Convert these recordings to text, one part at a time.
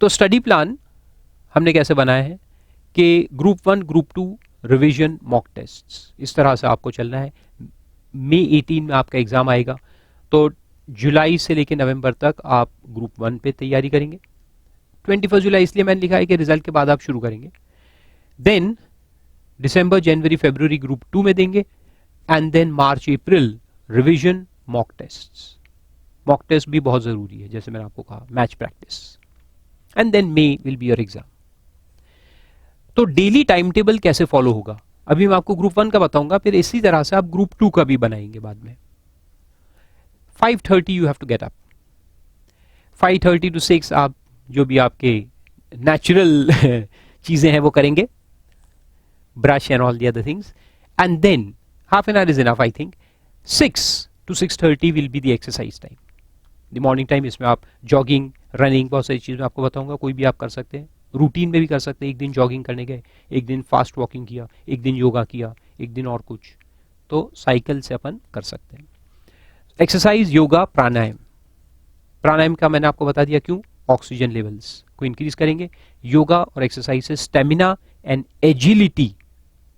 तो study plan हमने कैसे बनाया है कि group 1, group 2, revision, mock tests, इस तरह से आपको चलना है। मई 18 में आपका एग्जाम आएगा, तो जुलाई से लेकर नवंबर तक आप ग्रुप 1 पे तैयारी करेंगे। 21 जुलाई इसलिए मैंने लिखा है कि रिजल्ट के बाद आप शुरू करेंगे। देन दिसंबर, जनवरी, फरवरी ग्रुप 2 में देंगे, and then March, April revision, mock tests. Mock test भी बहुत जरूरी है, जैसे मैंने आपको कहा, match practice, and then May will be your exam. तो डेली टाइम टेबल कैसे फॉलो होगा, अभी मैं आपको ग्रुप 1 का बताऊंगा, फिर इसी तरह से आप ग्रुप 2 का भी बनाएंगे बाद में। 5:30 you have to get up, 5:30 to 6 आप जो भी आपके नेचुरल चीजें हैं वो करेंगे, brush and all the other things, and than half an hour is enough I think. 6 to 6:30 will be the exercise time, the morning time. इसमें आप जॉगिंग, रनिंग, बहुत सारी चीज़ मैं आपको बताऊंगा, कोई भी आप कर सकते हैं, रूटीन में भी कर सकते हैं। एक दिन जॉगिंग करने गए, एक दिन फास्ट वॉकिंग किया, एक दिन योगा किया, एक दिन और कुछ, तो साइकिल से अपन कर सकते हैं। एक्सरसाइज, योगा, प्राणायाम। प्राणायाम का मैंने आपको बता दिया क्यों, ऑक्सीजन लेवल्स को इंक्रीज करेंगे। योगा और एक्सरसाइज से स्टेमिना एंड एजिलिटी,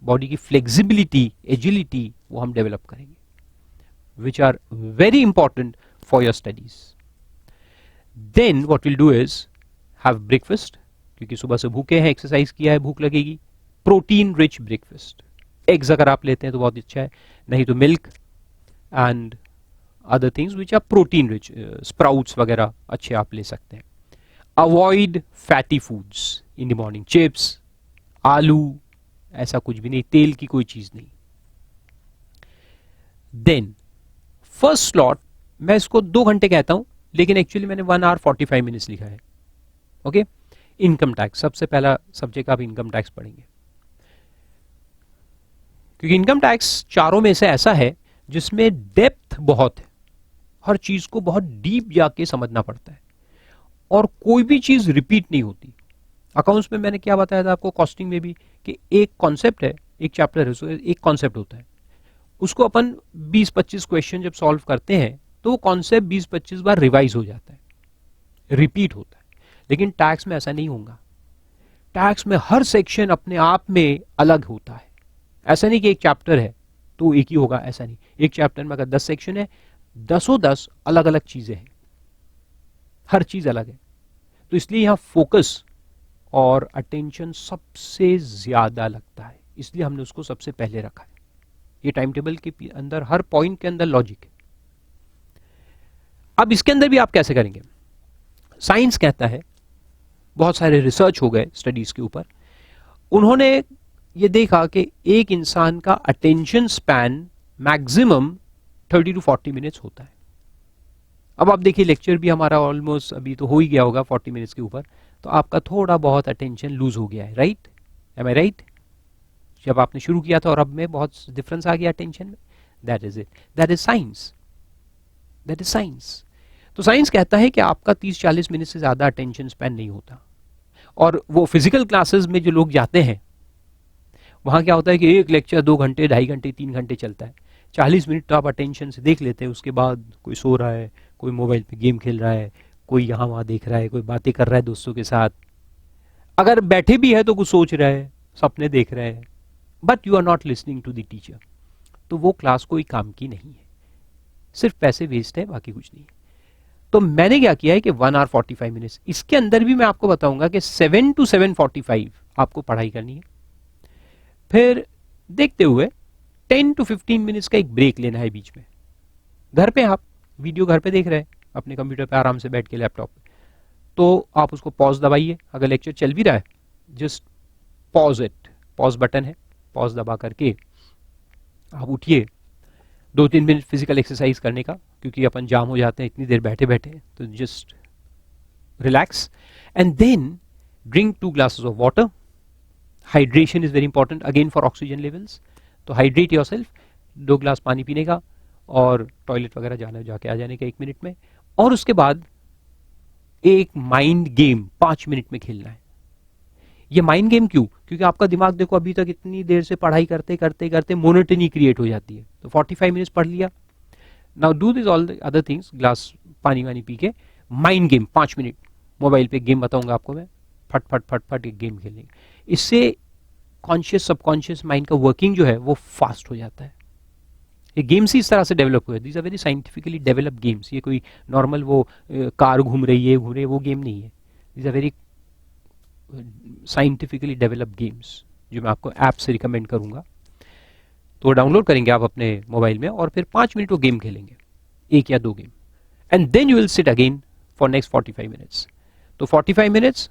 बॉडी की फ्लेक्सिबिलिटी, एजिलिटी, वो हम डेवलप करेंगे, which are very important for your studies. Then what we'll do is have breakfast, क्योंकि सुबह से भूखे हैं, एक्सरसाइज किया है, भूख लगेगी। प्रोटीन रिच ब्रेकफास्ट, एग्स अगर आप लेते हैं तो बहुत अच्छा है, नहीं तो milk and other things which are protein rich, sprouts वगैरह अच्छे आप ले सकते हैं। Avoid fatty foods in the morning, chips, आलू, ऐसा कुछ भी नहीं, तेल की कोई चीज नहीं। देन फर्स्ट स्लॉट, मैं इसको 2 घंटे कहता हूं, लेकिन एक्चुअली मैंने 1 hour 45 minutes लिखा है। ओके, इनकम टैक्स, सबसे पहला सब्जेक्ट आप इनकम टैक्स पढ़ेंगे, क्योंकि इनकम टैक्स चारों में से ऐसा है जिसमें डेप्थ बहुत है, हर चीज को बहुत डीप जाके समझना पड़ता है, और कोई भी चीज रिपीट नहीं होती। अकाउंट्स में मैंने क्या बताया था आपको, कॉस्टिंग में भी, कि एक कॉन्सेप्ट है, एक चैप्टर है, एक कॉन्सेप्ट होता है, उसको अपन 20-25 क्वेश्चन जब सॉल्व करते हैं तो वो कॉन्सेप्ट 20-25 बार रिवाइज हो जाता है, रिपीट होता है। लेकिन टैक्स में ऐसा नहीं होगा, टैक्स में हर सेक्शन अपने आप में अलग होता है। ऐसा नहीं कि एक चैप्टर है तो एक ही होगा, ऐसा नहीं। एक चैप्टर में अगर 10 सेक्शन है, 10 अलग अलग चीजें हैं, हर चीज अलग है। तो इसलिए यहां फोकस और अटेंशन सबसे ज्यादा लगता है, इसलिए हमने उसको सबसे पहले रखा है। ये टाइम टेबल के अंदर हर पॉइंट के अंदर लॉजिक है। अब इसके अंदर भी आप कैसे करेंगे, साइंस कहता है, बहुत सारे रिसर्च हो गए स्टडीज के ऊपर, उन्होंने ये देखा कि एक इंसान का attention span maximum 30 to 40 minutes होता है। अब आप देखिए, लेक्चर भी हमारा ऑलमोस्ट अभी तो हो ही गया होगा 40 मिनट्स के ऊपर, तो आपका थोड़ा बहुत अटेंशन लूज हो गया है, राइट? एम आई राइट? जब आपने शुरू किया था और अब में बहुत डिफरेंस आ गया अटेंशन में, that is it, that is science, that is science. तो साइंस कहता है कि आपका 30-40 मिनट से ज्यादा अटेंशन स्पैन नहीं होता। और वो फिजिकल क्लासेस में जो लोग जाते हैं, वहां क्या होता है कि एक लेक्चर 2 घंटे, 2.5 घंटे, 3 घंटे चलता है, 40 मिनट तो आप अटेंशन से देख लेते हैं, उसके बाद कोई सो रहा है, कोई मोबाइल पे गेम खेल रहा है, कोई यहाँ वहां देख रहा है, कोई बातें कर रहा है दोस्तों के साथ, अगर बैठे भी है तो कुछ सोच रहा है, सपने देख रहे हैं, but you are not listening to the teacher. तो वो क्लास कोई काम की नहीं है, सिर्फ पैसे वेस्ट है, बाकी कुछ नहीं है। तो मैंने क्या किया है कि 1 hour 45 मिनट्स, इसके अंदर भी मैं आपको बताऊंगा कि 7 to 7:45 आपको पढ़ाई करनी है। फिर देखते हुए 10 to 15 मिनट्स का एक ब्रेक लेना है बीच में। घर पे आप वीडियो घर पे देख रहे हैं अपने कंप्यूटर पे आराम से बैठ के, लैपटॉप पे, तो आप उसको पॉज दबाइए। अगर लेक्चर चल भी रहा है, just pause it, pause button है, पॉज दबा करके आप उठिए, 2-3 मिनट फिजिकल एक्सरसाइज करने का, क्योंकि अपन जाम हो जाते हैं इतनी देर बैठे बैठे, तो just relax and then drink 2 glasses of water. Hydration is very important again for oxygen levels, तो हाइड्रेट योरसेल्फ, 2 गिलास पानी पीने का और टॉयलेट वगैरह जाके आ जाने का 1 मिनट में। और उसके बाद एक माइंड गेम 5 मिनट में खेलना है। ये माइंड गेम क्यों? क्योंकि आपका दिमाग देखो अभी तक इतनी देर से पढ़ाई करते करते करते मोनोटनी क्रिएट हो जाती है, तो 45 मिनट्स पढ़ लिया, now do this all the other things, glass पानी वानी पी के, माइंड गेम 5 मिनट, मोबाइल पे गेम बताऊंगा आपको मैं, फट फट फट फट एक गेम खेलेंगे। इससे कॉन्शियस सबकॉन्शियस माइंड का वर्किंग जो है वो फास्ट हो जाता है। ये गेम्स ही इस तरह से डेवलप हुए, these are very scientifically developed games. ये कोई नॉर्मल वो कार घूम रही है वो गेम नहीं है। These are very scientifically developed games जो मैं आपको ऐप से रिकमेंड करूंगा। तो डाउनलोड करेंगे आप अपने मोबाइल में और फिर 5 मिनट वो गेम खेलेंगे, 1 या 2 game, and then you will sit again for next 45 minutes. तो 45 मिनट्स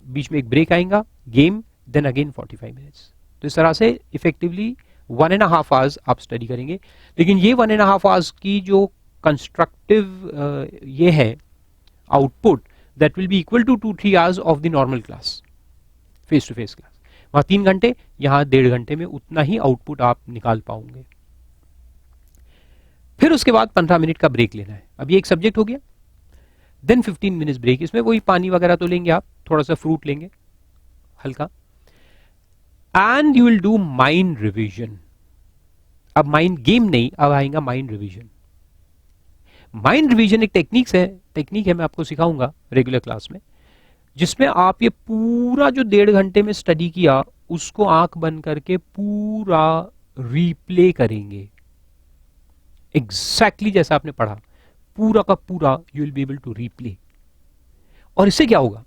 बीच में एक ब्रेक आएगा, गेम, देन अगेन 45 मिनट्स। तो इस तरह से इफेक्टिवली 1.5 आवर्स आप स्टडी करेंगे। लेकिन ये 1.5 आवर्स की जो कंस्ट्रक्टिव ये है output, that will be equal to 2-3 hours of the normal class, face to face class. वहां 3 घंटे, यहां 1.5 घंटे में उतना ही आउटपुट आप निकाल पाओगे। फिर उसके बाद 15 मिनट का ब्रेक लेना है। अब ये एक सब्जेक्ट हो गया, देन 15 मिनट्स ब्रेक। इसमें वही पानी वगैरह तो लेंगे आप, थोड़ा सा फ्रूट लेंगे हल्का, and you will do mind revision. अब माइंड गेम नहीं, अब आएगा माइंड रिवीजन। माइंड रिवीजन एक टेक्निक है मैं आपको सिखाऊंगा रेगुलर क्लास में, जिसमें आप ये पूरा जो 1.5 घंटे में स्टडी किया उसको आंख बंद करके पूरा रीप्ले करेंगे, एग्जैक्टली जैसा आपने पढ़ा, पूरा का पूरा you will be able to replay. और इससे क्या होगा?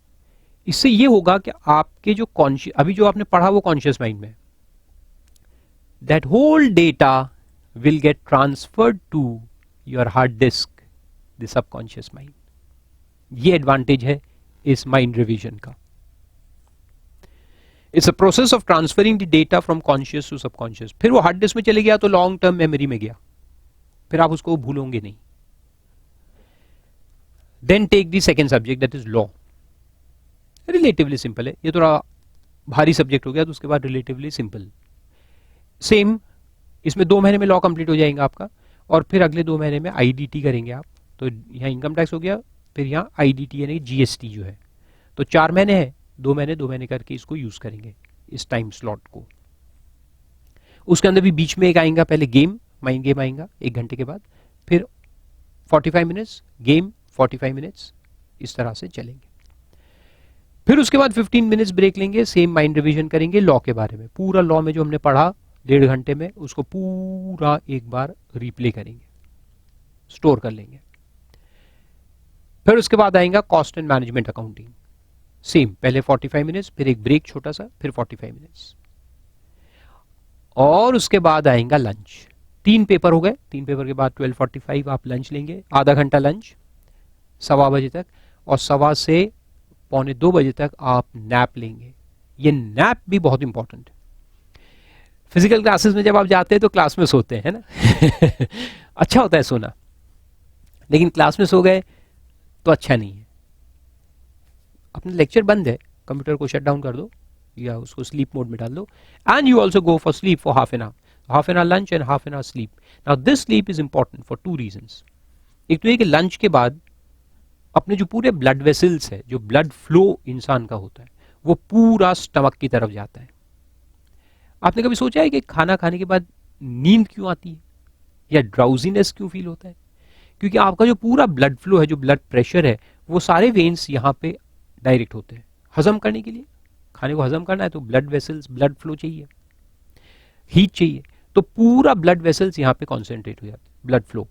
इससे ये होगा कि आपके जो कॉन्शियस, अभी जो आपने पढ़ा वो कॉन्शियस माइंड में, that whole data will get transferred to your hard disk, the subconscious mind. ये एडवांटेज है इस माइंड रिवीजन का। It's a process of transferring the data from conscious to subconscious. फिर वो हार्ड डिस्क में चले गया तो लॉन्ग टर्म मेमोरी में गया, फिर आप उसको भूलोगे नहीं। Then take the second subject, that is law. Relatively simple है, ये थोड़ा भारी सब्जेक्ट हो गया तो उसके बाद रिलेटिवली सिंपल। सेम, इसमें 2 महीने में लॉ कंप्लीट हो जाएगा आपका, और फिर अगले 2 महीने में आईडीटी करेंगे आप। तो यहाँ इनकम टैक्स हो गया, फिर यहाँ आईडीटी यानी जीएसटी जो है। तो 4 महीने है, 2 महीने करके इसको यूज करेंगे, इस टाइम स्लॉट को। उसके अंदर भी बीच में एक आएगा पहले गेम, माइंड गेम आएगा 1 घंटे के बाद, फिर 45 मिनट्स गेम, 45 मिनट्स, इस तरह से चलेंगे। फिर उसके बाद 15 मिनट्स ब्रेक लेंगे, सेम माइंड रिवीजन करेंगे लॉ के बारे में। पूरा लॉ में जो हमने पढ़ा 1.5 घंटे में, उसको पूरा एक बार रिप्ले करेंगे, स्टोर कर लेंगे। फिर उसके बाद आएगा cost and management accounting, same, पहले 45 मिनट्स, फिर एक ब्रेक छोटा सा, फिर 45 मिनट्स, और उसके बाद आएगा लंच। 3 पेपर हो गए, 3 पेपर के बाद 12:45 आप लंच लेंगे, आधा घंटा लंच 1:15 बजे तक, और 1:15 से 1:45 बजे तक आप नैप लेंगे। ये नैप भी बहुत इंपॉर्टेंट है। फिजिकल क्लासेस में जब आप जाते हैं तो क्लास में सोते हैं, है ना अच्छा होता है सोना, लेकिन क्लास में सो गए तो अच्छा नहीं है। अपना लेक्चर बंद है, कंप्यूटर को शट डाउन कर दो या उसको स्लीप मोड में डाल दो, and you also go for sleep for half an hour lunch and half an hour sleep. Now this sleep is important for 2 reasons. एक तो ये कि लंच के बाद अपने जो पूरे ब्लड वेसल्स है, जो ब्लड फ्लो इंसान का होता है, वो पूरा स्टमक की तरफ जाता है। आपने कभी सोचा है कि खाना खाने के बाद नींद क्यों आती है या ड्राउजीनेस क्यों फील होता है? क्योंकि आपका जो पूरा ब्लड फ्लो है, जो ब्लड प्रेशर है, वो सारे वेन्स यहाँ पे डायरेक्ट होते हैं हजम करने के लिए। खाने को हजम करना है तो ब्लड वेसल्स, ब्लड फ्लो चाहिए, हीट चाहिए, तो पूरा ब्लड वेसल्स यहाँ पे कॉन्सेंट्रेट हो जाते हैं, ब्लड फ्लो।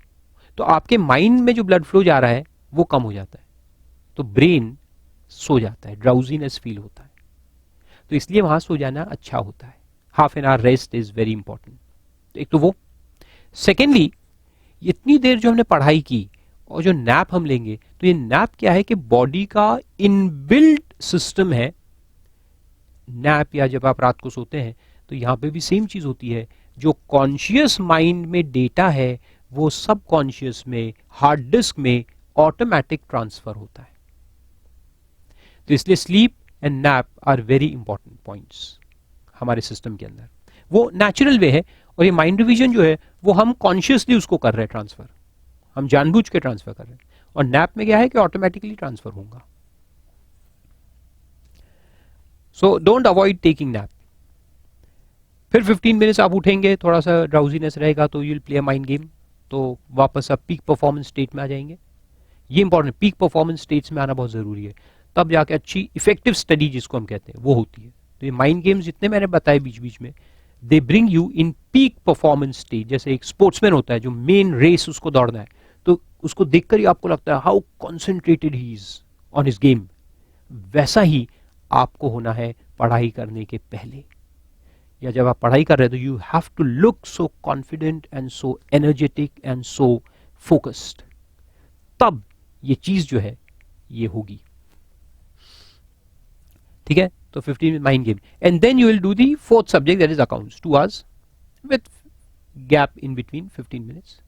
तो आपके माइंड में जो ब्लड फ्लो जा रहा है वो कम हो जाता है, तो ब्रेन सो जाता है, ड्राउजीनेस फील होता है। तो इसलिए वहां सो जाना अच्छा होता है। Half an hour rest is very important. एक तो वो, सेकेंडली इतनी देर जो हमने पढ़ाई की और जो नैप हम लेंगे, तो ये नैप क्या है कि बॉडी का इनबिल्ट सिस्टम है। नैप या जब आप रात को सोते हैं तो यहां पे भी सेम चीज होती है, जो कॉन्शियस माइंड में डेटा है वो सब कॉन्शियस में, हार्ड डिस्क में ऑटोमेटिक ट्रांसफर होता है। तो इसलिए sleep and nap are very important points हमारे सिस्टम के अंदर। वो नेचुरल वे है, और ये माइंड रिवीजन जो है वो हम कॉन्शियसली उसको कर रहे हैं ट्रांसफर, हम जानबूझ के ट्रांसफर कर रहे हैं। और नैप में क्या है कि ऑटोमेटिकली ट्रांसफर होगा। So don't avoid taking nap. फिर 15 मिनट्स आप उठेंगे, थोड़ा सा ड्राउजीनेस रहेगा तो you will play a mind game, तो वापस आप पीक परफॉर्मेंस स्टेट में आ जाएंगे। ये इंपॉर्टेंट, पीक परफॉर्मेंस स्टेट्स में आना बहुत जरूरी है, तब जाके अच्छी इफेक्टिव स्टडी जिसको हम कहते हैं वो होती है। तो ये माइंड गेम्स जितने मैंने बताए बीच बीच में, they bring you in peak performance stage. जैसे एक स्पोर्ट्समैन होता है जो मेन रेस उसको दौड़ना है, तो उसको देखकर ही आपको लगता है how concentrated he is on his game, वैसा ही आपको होना है पढ़ाई करने के पहले, या जब आप पढ़ाई कर रहे हो तो you have to look so confident and so energetic and so focused, तब ये चीज जो है ये होगी। ठीक है, तो 15 mind game, and then you will do the fourth subject that is accounts, 2 hours with gap in between 15 minutes।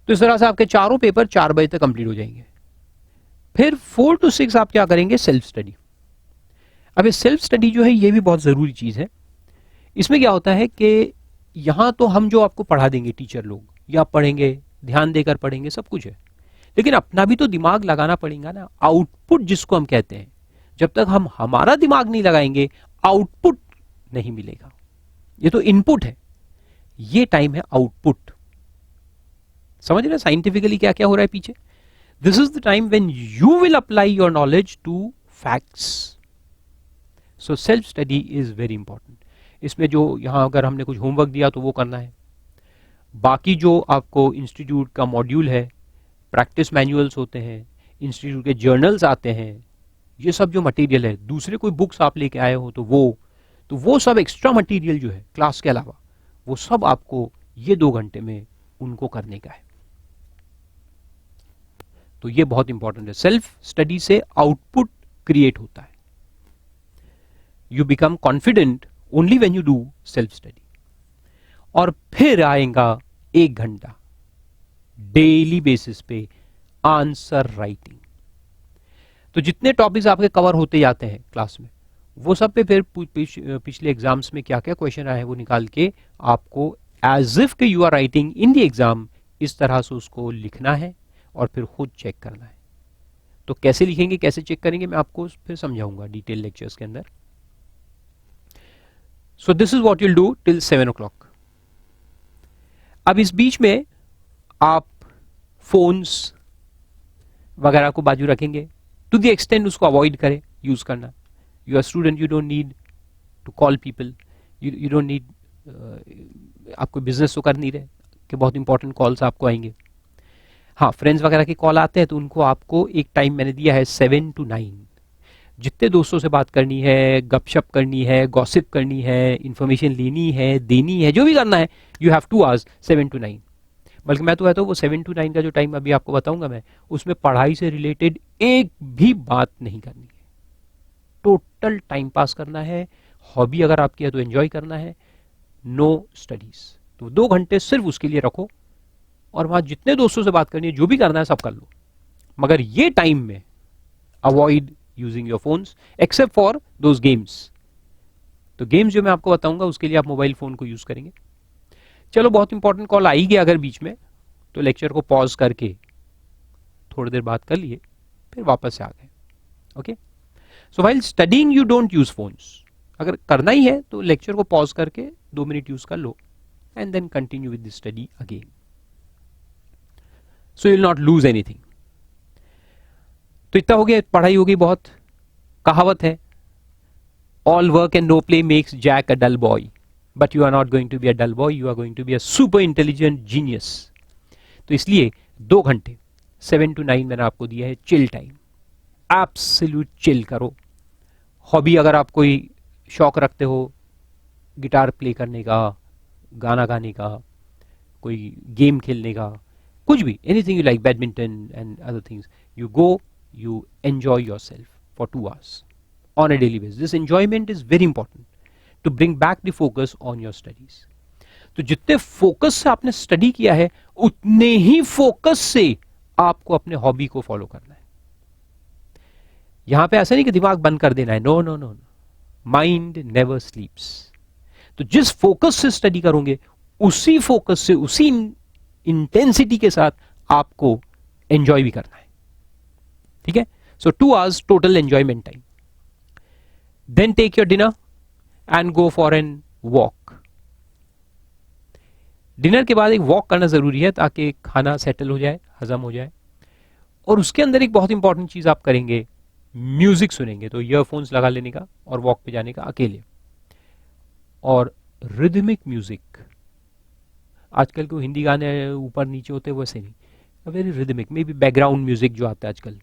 तो इस तरह से आपके चारों पेपर 4 बजे तक कंप्लीट हो जाएंगे। फिर 4 to 6 आप क्या करेंगे, सेल्फ स्टडी। अब ये सेल्फ स्टडी जो है ये भी बहुत जरूरी चीज है। इसमें क्या होता है कि यहां तो हम जो आपको पढ़ा देंगे टीचर लोग, या आप पढ़ेंगे, ध्यान देकर पढ़ेंगे, सब कुछ है, लेकिन अपना भी तो दिमाग लगाना पड़ेगा ना, आउटपुट जिसको हम कहते हैं। जब तक हम हमारा दिमाग नहीं लगाएंगे आउटपुट नहीं मिलेगा। ये तो इनपुट है, ये टाइम है आउटपुट। समझ रहे साइंटिफिकली क्या क्या हो रहा है पीछे। This is the time when you will apply your knowledge to facts. So self study is very important. इसमें जो यहां अगर हमने कुछ होमवर्क दिया तो वो करना है, बाकी जो आपको इंस्टीट्यूट का मॉड्यूल है, प्रैक्टिस मैनुअल्स होते हैं, इंस्टीट्यूट के जर्नल्स आते हैं, ये सब जो मटेरियल है, दूसरे कोई बुक्स आप लेके आए हो तो वो सब एक्स्ट्रा मटेरियल जो है क्लास के अलावा, वो सब आपको ये 2 घंटे में उनको करने का है। तो ये बहुत इंपॉर्टेंट है। सेल्फ स्टडी से आउटपुट क्रिएट होता है। You become confident only when you do self study. और फिर आएगा 1 घंटा डेली बेसिस पे आंसर राइटिंग। तो जितने टॉपिक्स आपके कवर होते जाते हैं क्लास में, वो सब पे फिर पिछले एग्जाम्स में क्या क्या क्वेश्चन आए हैं वो निकाल के आपको एज इफ के you are writing in the exam, इस तरह से उसको लिखना है और फिर खुद चेक करना है। तो कैसे लिखेंगे, कैसे चेक करेंगे, मैं आपको फिर समझाऊंगा डिटेल लेक्चर्स के अंदर। सो this is what you will do till 7 o'clock। अब इस बीच में आप फोन्स वगैरह को बाजू रखेंगे, टू द एक्सटेंड उसको अवॉइड करें यूज करना। You are student, you don't need to call people, you don't need, आप कोई बिजनेस तो कर नहीं रहे कि बहुत इंपॉर्टेंट कॉल्स आपको आएंगे। हाँ, फ्रेंड्स वगैरह के कॉल आते हैं तो उनको आपको एक टाइम मैंने दिया है 7 to 9। जितने दोस्तों से बात करनी है, गपशप करनी है, गॉसिप करनी है, इंफॉर्मेशन लेनी है, देनी है, जो भी करना है, यू हैव 2 hours 7 to 9। बल्कि मैं तो कहता हूँ वो 7 to 9 का जो टाइम अभी आपको बताऊंगा मैं, उसमें पढ़ाई से रिलेटेड एक भी बात नहीं करनी है। टोटल टाइम पास करना है, हॉबी अगर आपकी है तो एंजॉय करना है, नो स्टडीज। तो 2 घंटे सिर्फ उसके लिए रखो, और वहां जितने दोस्तों से बात करनी है, जो भी करना है सब कर लो, मगर ये टाइम में avoid using your phones except for those games. तो गेम्स जो मैं आपको बताऊंगा उसके लिए आप मोबाइल फोन को यूज करेंगे। चलो, बहुत इंपॉर्टेंट कॉल आई गया अगर बीच में, तो लेक्चर को पॉज करके थोड़ी देर बात कर लिए, फिर वापस से आ गए। Okay, so while studying you don't use phones. अगर करना ही है तो लेक्चर को पॉज करके 2 मिनट यूज कर लो and then continue with the study again, so you will not lose anything. तो इतना हो गया, पढ़ाई हो गई बहुत। कहावत है, all work and no play makes Jack a dull boy, but you are not going to be a dull boy, you are going to be a super intelligent genius. तो इसलिए 2 घंटे 7 to 9 मैंने आपको दिया है चिल टाइम। एब्सोल्यूट चिल करो। Hobby अगर आप कोई शौक रखते हो गिटार प्ले करने का, गाना गाने का, कोई गेम खेलने का, कुछ भी, anything you like, badminton and other things, you go, you enjoy yourself for 2 hours on a daily basis. This enjoyment is very important to bring back the focus on your studies. तो जितने focus से आपने study किया है उतने ही focus से आपको अपने हॉबी को फॉलो करना है। यहां पे ऐसा नहीं कि दिमाग बंद कर देना है, no no no, mind never sleeps. तो जिस फोकस से स्टडी करोगे उसी फोकस से, उसी इंटेंसिटी के साथ आपको एंजॉय भी करना है। ठीक है, so 2 hours total enjoyment time. Then take your dinner and go for an walk. Dinner के बाद एक वॉक करना जरूरी है ताकि खाना सेटल हो जाए, हजम हो जाए। और उसके अंदर एक बहुत इंपॉर्टेंट चीज आप करेंगे, म्यूजिक सुनेंगे, तो ईयरफोन्स लगा लेने का और वॉक पे जाने का अकेले। और रिदमिक म्यूजिक, आजकल को हिंदी गाने ऊपर नीचे होते हैं वैसे नहीं, very rhythmic, may be background music जो आता है आजकल,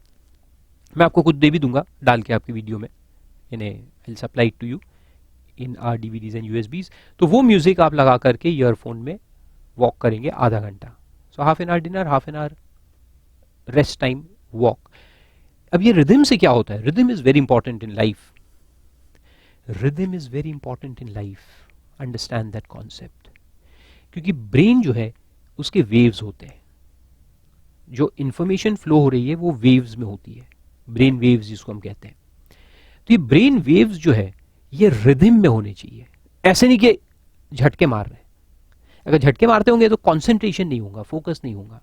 मैं आपको कुछ दे भी दूंगा डाल के आपकी वीडियो में, इन्हें I will supply to you in our DVDs and USBs. तो वो म्यूजिक आप लगा करके ईयरफोन में वॉक करेंगे आधा घंटा, so half an hour dinner, half an hour rest time, walk. अब ये रिदम से क्या होता है, rhythm is very important in life, rhythm is very important in life, understand that concept. क्योंकि ब्रेन जो है उसके वेव्स होते हैं, जो इंफॉर्मेशन फ्लो हो रही है वो वेव्स में होती है, ब्रेन वेव्स जिसको हम कहते हैं। तो ये ब्रेन वेव्स जो है ये रिदम में होने चाहिए, ऐसे नहीं कि झटके मार रहे हैं। अगर झटके मारते होंगे तो कंसंट्रेशन नहीं होगा, फोकस नहीं होगा।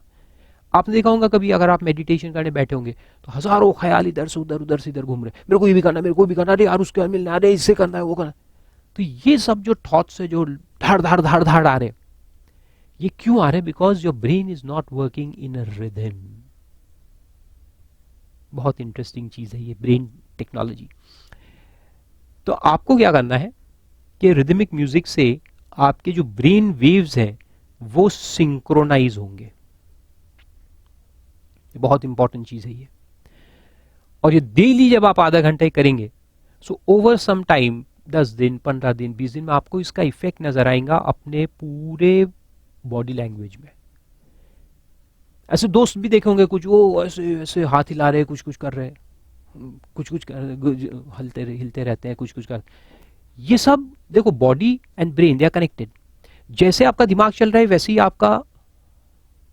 आपने देखा होगा कभी अगर आप मेडिटेशन करने बैठे होंगे तो हजारों ख्याल इधर से उधर, उधर से इधर घूम रहे, मेरे को ये भी करना, मेरे को भी करना, अरे यार उसके बाद मिलना, अरे इससे करना है, वो करना। तो ये सब जो थॉट्स है जो धाड़ धाड़ धाड़ धाड़ आ रहे, ये क्यों आ रहे? Because your brain is not working in a rhythm. बहुत इंटरेस्टिंग चीज है ये ब्रेन टेक्नोलॉजी। तो आपको क्या करना है कि रिदमिक म्यूजिक से आपके जो ब्रेन वेव्स हैं वो सिंक्रोनाइज होंगे, बहुत इंपॉर्टेंट चीज है ये। और ये डेली जब आप आधा घंटे करेंगे, सो ओवर सम टाइम 10 दिन, 15 दिन, 20 दिन में आपको इसका इफेक्ट नजर आएगा अपने पूरे बॉडी लैंग्वेज में। ऐसे दोस्त भी देखे होंगे कुछ, वो ऐसे ऐसे हाथ हिला रहे, कुछ कुछ कर रहे, कुछ कुछ हिलते रहते हैं, कुछ कुछ कर। ये सब देखो, body and brain they are connected. जैसे आपका दिमाग चल रहा है वैसे ही आपका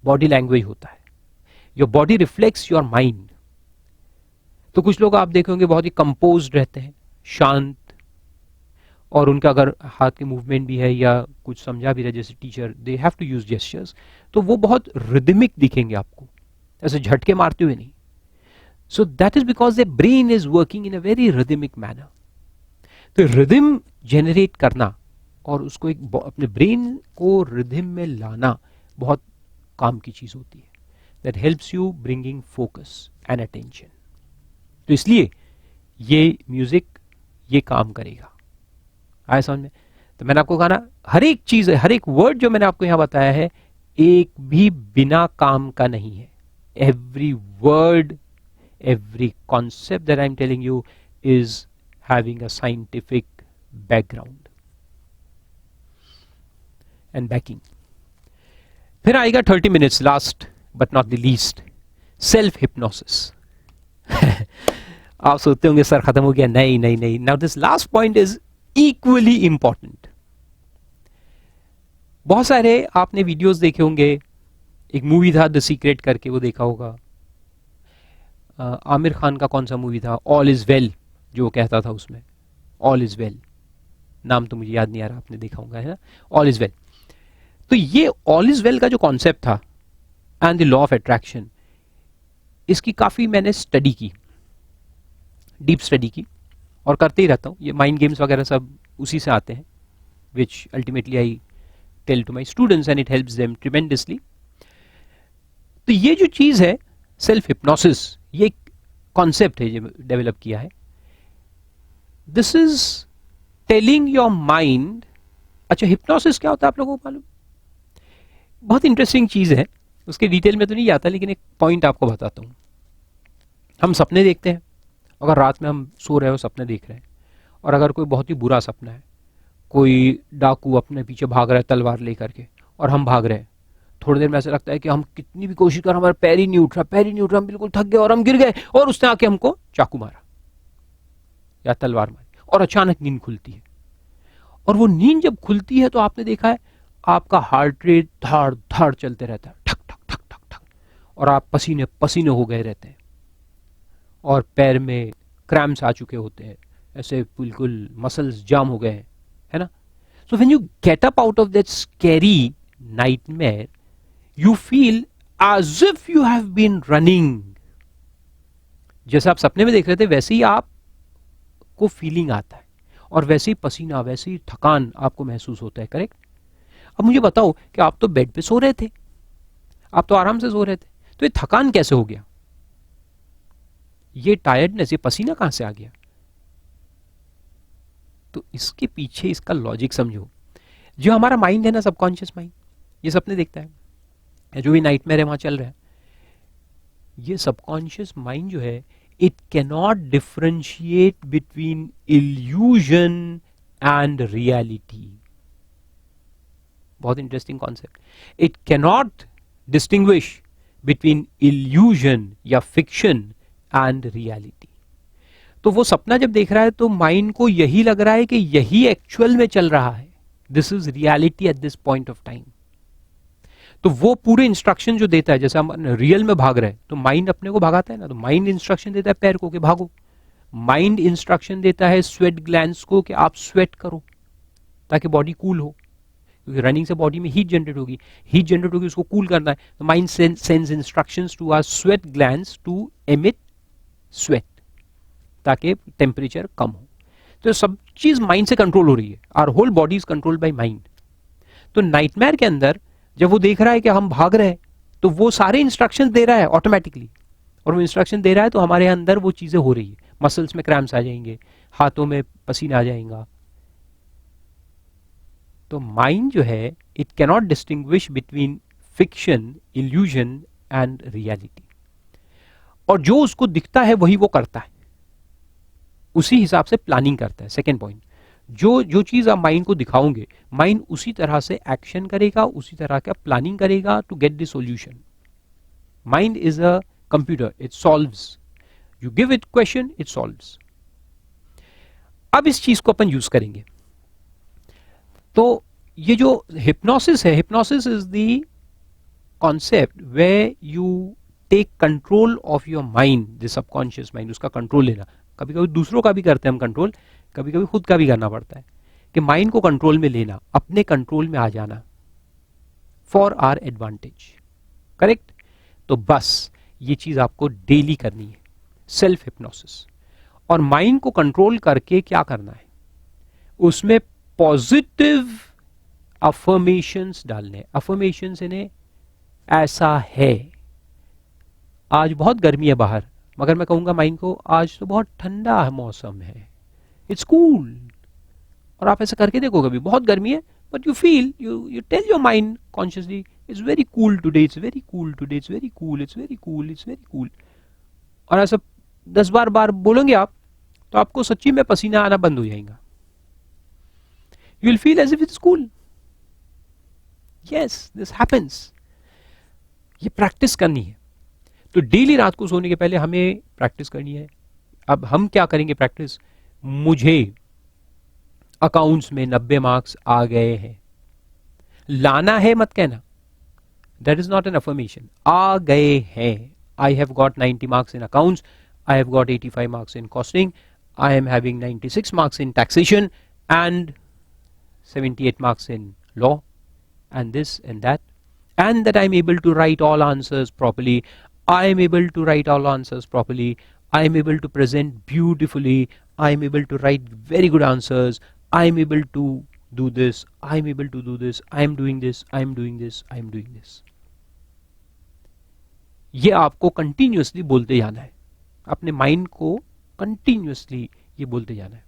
बॉडी लैंग्वेज होता है। Your body reflects your mind. तो कुछ लोग आप देखे होंगे बहुत ही कंपोज्ड रहते हैं, शांत, और उनका अगर हाथ के मूवमेंट भी है या कुछ समझा भी रहे, जैसे teacher they have to use gestures, तो वो बहुत रिदमिक दिखेंगे आपको, ऐसे झटके मारते हुए नहीं। So that is because the brain is working in a very rhythmic manner. तो रिदम जनरेट करना और उसको एक अपने ब्रेन को रिदम में लाना बहुत काम की चीज होती है। That helps you bringing focus and attention. तो इसलिए ये म्यूजिक ये काम करेगा। आया समझ में? तो मैंने आपको कहा ना, हर एक चीज, हर एक वर्ड जो मैंने आपको यहां बताया है एक भी बिना काम का नहीं है। Every word, every concept that I'm telling you is having a scientific background and backing. फिर आएगा 30 minutes, last but not the least, self hypnosis. आप सोचते होंगे सर खत्म हो गया, नहीं नहीं नहीं। Now this last point is equally important. बहुत सारे आपने वीडियोस देखे होंगे, एक मूवी था द सीक्रेट करके, वो देखा होगा। आमिर खान का कौन सा मूवी था, ऑल इज वेल, जो कहता था उसमें, ऑल इज वेल, नाम तो मुझे याद नहीं आ रहा, आपने देखा होगा है ना, ऑल इज वेल। तो ये ऑल इज वेल का जो कॉन्सेप्ट था and the law of attraction, इसकी काफी मैंने स्टडी की, डीप स्टडी की, और करते ही रहता हूँ। ये माइंड गेम्स वगैरह सब उसी से आते हैं, which ultimately I tell to my students and it helps them tremendously. तो ये जो चीज है सेल्फ हिप्नोसिस, ये कॉन्सेप्ट है जो डेवलप किया है। This is telling your mind. अच्छा, हिप्नोसिस क्या होता है आप लोगों को मालूम? बहुत इंटरेस्टिंग चीज है, उसके डिटेल में तो नहीं आता, लेकिन एक पॉइंट आपको बताता हूं। हम सपने देखते हैं, अगर रात में हम सो रहे हो सपने देख रहे हैं, और अगर कोई बहुत ही बुरा सपना है, कोई डाकू अपने पीछे भाग रहा है तलवार लेकर के और हम भाग रहे हैं, थोड़ी देर में ऐसा लगता है कि हम कितनी भी कोशिश कर, हमारा पैर ही नहीं उठ रहा, पैर ही नहीं उठ रहा, हम बिल्कुल थक गए और हम गिर गए, और उसने आके हमको चाकू मारा या तलवार मारी, और अचानक नींद खुलती है। और वो नींद जब खुलती है तो आपने देखा है आपका हार्ट रेट धाड़ धाड़ चलते रहता है, ठक ठक ठक ठक ठक, और आप पसीने पसीने हो गए रहते हैं, और पैर में क्रैम्प्स आ चुके होते हैं, ऐसे बिल्कुल मसल्स जाम हो गए हैं, है ना। So when you get up out of that scary nightmare, you feel as if you have been running. जैसे आप सपने में देख रहे थे वैसे ही आपको फीलिंग आता है, और वैसे ही पसीना, वैसे ही थकान आपको महसूस होता है, करेक्ट। अब मुझे बताओ कि आप तो बेड पे सो रहे थे, आप तो आराम से सो रहे थे, तो ये थकान कैसे हो गया? ये टायर्डनेस, ये पसीना कहां से आ गया? तो इसके पीछे इसका लॉजिक समझो। जो हमारा माइंड है ना, सबकॉन्शियस माइंड, ये सपने देखता है, जो भी नाइटमेयर है वहां चल रहा है, ये सबकॉन्शियस माइंड जो है, it cannot differentiate between illusion and reality. बहुत interesting concept. It cannot distinguish between illusion या फिक्शन एंड रियलिटी। तो वो सपना जब देख रहा है तो माइंड को यही लग रहा है कि यही एक्चुअल में चल रहा है, this is reality at this point of time. तो वो पूरे इंस्ट्रक्शन जो देता है, जैसे हम रियल में भाग रहे हैं तो माइंड अपने को भगाता है ना, तो माइंड इंस्ट्रक्शन देता है पैर को कि भागो, माइंड इंस्ट्रक्शन देता है स्वेट ग्लैंड्स को कि आप स्वेट करो ताकि बॉडी कूल हो, क्योंकि रनिंग से बॉडी में हीट जनरेट होगी, हीट जनरेट होगी, उसको कूल करना है, तो mind sends instructions to our sweat glands to emit sweat ताकि टेम्परेचर कम हो। तो सब चीज माइंड से कंट्रोल हो रही है, our whole body is controlled by mind. तो नाइटमेयर के अंदर जब वो देख रहा है कि हम भाग रहे हैं तो वो सारे इंस्ट्रक्शंस दे रहा है ऑटोमेटिकली, और वो इंस्ट्रक्शन दे रहा है तो हमारे अंदर वो चीजें हो रही है, मसल्स में क्रैम्प्स आ जाएंगे, हाथों में पसीना आ जाएगा। तो माइंड जो है, it cannot distinguish between fiction, illusion and reality, और जो उसको दिखता है वही वो करता है, उसी हिसाब से प्लानिंग करता है। सेकेंड पॉइंट, जो चीज आप माइंड को दिखाओगे, माइंड उसी तरह से एक्शन करेगा, उसी तरह का प्लानिंग करेगा to get the solution. Mind is a computer, it solves, you give it question, it solves. अब इस चीज को अपन यूज करेंगे। तो ये जो हिप्नोसिस है, hypnosis is the concept way you take control of your mind, the subconscious mind, उसका कंट्रोल लेना। कभी कभी दूसरों का भी करते हैं हम कंट्रोल, कभी कभी खुद का भी करना पड़ता है, कि माइंड को कंट्रोल में लेना, अपने कंट्रोल में आ जाना फॉर आवर एडवांटेज। करेक्ट? तो बस ये चीज आपको डेली करनी है, सेल्फ हिप्नोसिस। और माइंड को कंट्रोल करके क्या करना है, उसमें पॉजिटिव अफर्मेशंस डालने। अफर्मेशंस इन्हें ऐसा है, आज बहुत गर्मी है बाहर, मगर मैं कहूंगा माइंड को आज तो बहुत ठंडा है मौसम है, इट्स कूल। और आप ऐसा करके देखो, कभी बहुत गर्मी है but you feel, you tell your mind consciously, it's very cool today, it's very cool today, it's very cool, it's very cool, it's very cool. और ऐसा 10 बार बोलेंगे आप तो आपको सच्ची में पसीना आना बंद हो जाएगा, you will feel as if it's cool. Yes, this happens. ये प्रैक्टिस करनी है। तो डेली रात को सोने के पहले हमें प्रैक्टिस करनी है। अब हम क्या करेंगे प्रैक्टिस, मुझे अकाउंट्स में 90 मार्क्स आ गए हैं, लाना है मत कहना, that is not an affirmation, आ गए हैं। I have got 90 marks in accounts, I have got 85 marks in costing, I am having 96 marks in taxation and 78 marks in law and this and that, and that I am able to write all answers properly, I am able to write all answers properly, I am able to present beautifully, I am able to write very good answers, I am able to do this, I am able to do this, I am doing this, I am doing this, I am doing this. ये आपको continuously बोलते जाना है, अपने mind को continuously ये बोलते जाना है।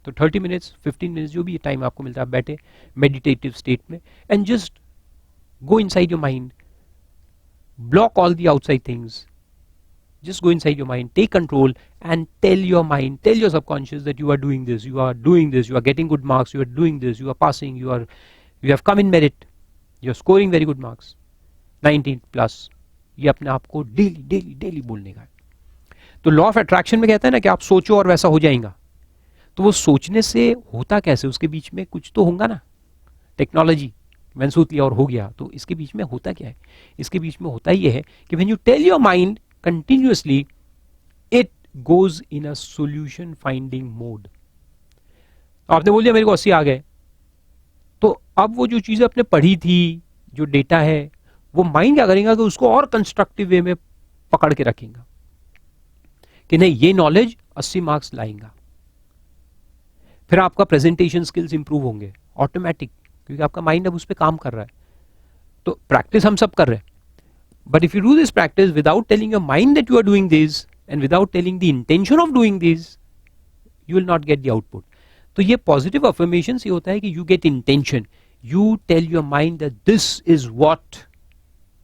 तो 30 मिनट्स 15 मिनट्स जो भी टाइम आपको मिलता है, आप बैठे मेडिटेटिव स्टेट में and just go inside your mind, block all the outside things, just go inside your mind, take control and tell your mind, tell your subconscious that you are doing this, you are doing this, you are getting good marks, you are doing this, you are passing, you have come in merit, you are scoring very good marks, 19 plus. ये अपने आप को daily daily daily बोलने का है। तो law of attraction में कहता है ना कि आप सोचो और वैसा हो जाएगा। तो वो सोचने से होता कैसे, उसके बीच में कुछ तो होगा ना, टेक्नोलॉजी, मैंने सोच लिया और हो गया। तो इसके बीच में होता क्या है, इसके बीच में होता ये है कि when you tell your mind continuously, it goes in a solution finding mode. आपने बोल दिया मेरे को 80 आ गए, तो अब वो जो चीजें आपने पढ़ी थी, जो डेटा है, वो माइंड क्या करेगा कि उसको और कंस्ट्रक्टिव वे में पकड़ के रखेगा कि नहीं, ये नॉलेज 80 मार्क्स लाएगा। फिर आपका प्रेजेंटेशन स्किल्स इंप्रूव होंगे ऑटोमेटिक, क्योंकि आपका माइंड अब उस पर काम कर रहा है। तो प्रैक्टिस हम सब कर रहे हैं, but if you do this practice without telling your mind that you are doing this, and without telling the intention of doing this, you will not get the output. तो ये पॉजिटिव अफर्मेशन से होता है कि you get intention, you tell your mind that this is what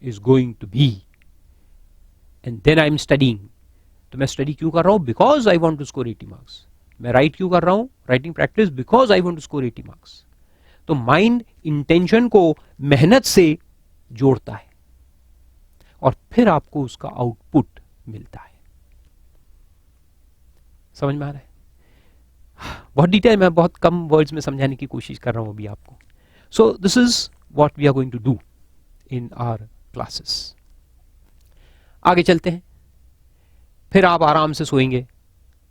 is going to be and then I am studying. तो मैं study क्यों कर रहा हूं? Because I want to score 80 marks. मैं राइट क्यों कर रहा हूं? Writing practice because I want to score 80 marks. तो माइंड इंटेंशन को मेहनत से जोड़ता है और फिर आपको उसका आउटपुट मिलता है. समझ में आ रहा है? बहुत डिटेल में, बहुत कम वर्ड्स में समझाने की कोशिश कर रहा हूं अभी आपको. So this is what we are going to do in our classes. आगे चलते हैं. फिर आप आराम से सोएंगे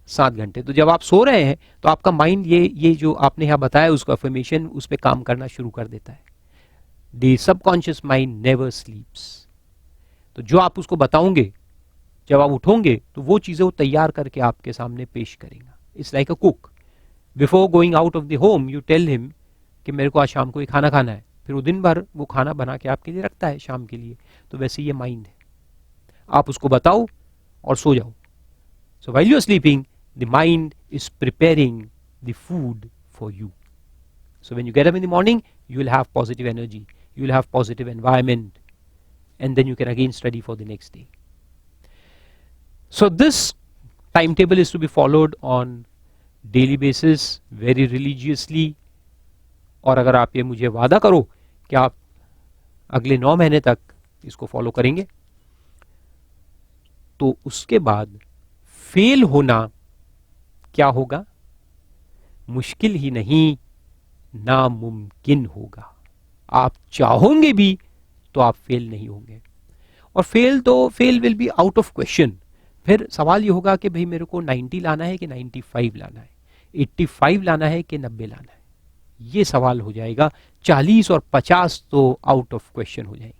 7 घंटे. तो जब आप सो रहे हैं तो आपका माइंड ये जो आपने यहां बताया उसको अफर्मेशन, उस पर काम करना शुरू कर देता है. The subconscious mind never sleeps. तो जो आप उसको बताओगे, जब आप उठोगे तो वो चीजें वो तैयार करके आपके सामने पेश करेगा. It's like a cook. Before going out of the home you tell him कि मेरे को आज शाम को ये खाना खाना है, फिर वो दिन भर वो खाना बना के आपके लिए रखता है शाम के लिए. तो वैसे ये माइंड है. आप उसको बताओ और सो जाओ. So while you are sleeping the mind is preparing the food for you. So when you get up in the morning, you will have positive energy, you will have positive environment, and then you can again study for the next day. So this timetable is to be followed on daily basis, very religiously. और अगर आप ये मुझे वादा करो कि आप अगले 9 महीने तक इसको फॉलो करेंगे, तो उसके बाद फेल होना क्या होगा? मुश्किल ही नहीं, नामुमकिन होगा. आप चाहोगे भी तो आप फेल नहीं होंगे. और fail will be out of question. फिर सवाल ये होगा कि भाई मेरे को 90 लाना है कि 95 लाना है, 85 लाना है कि 90 लाना है. ये सवाल हो जाएगा. 40 और 50 तो आउट ऑफ क्वेश्चन हो जाएंगे.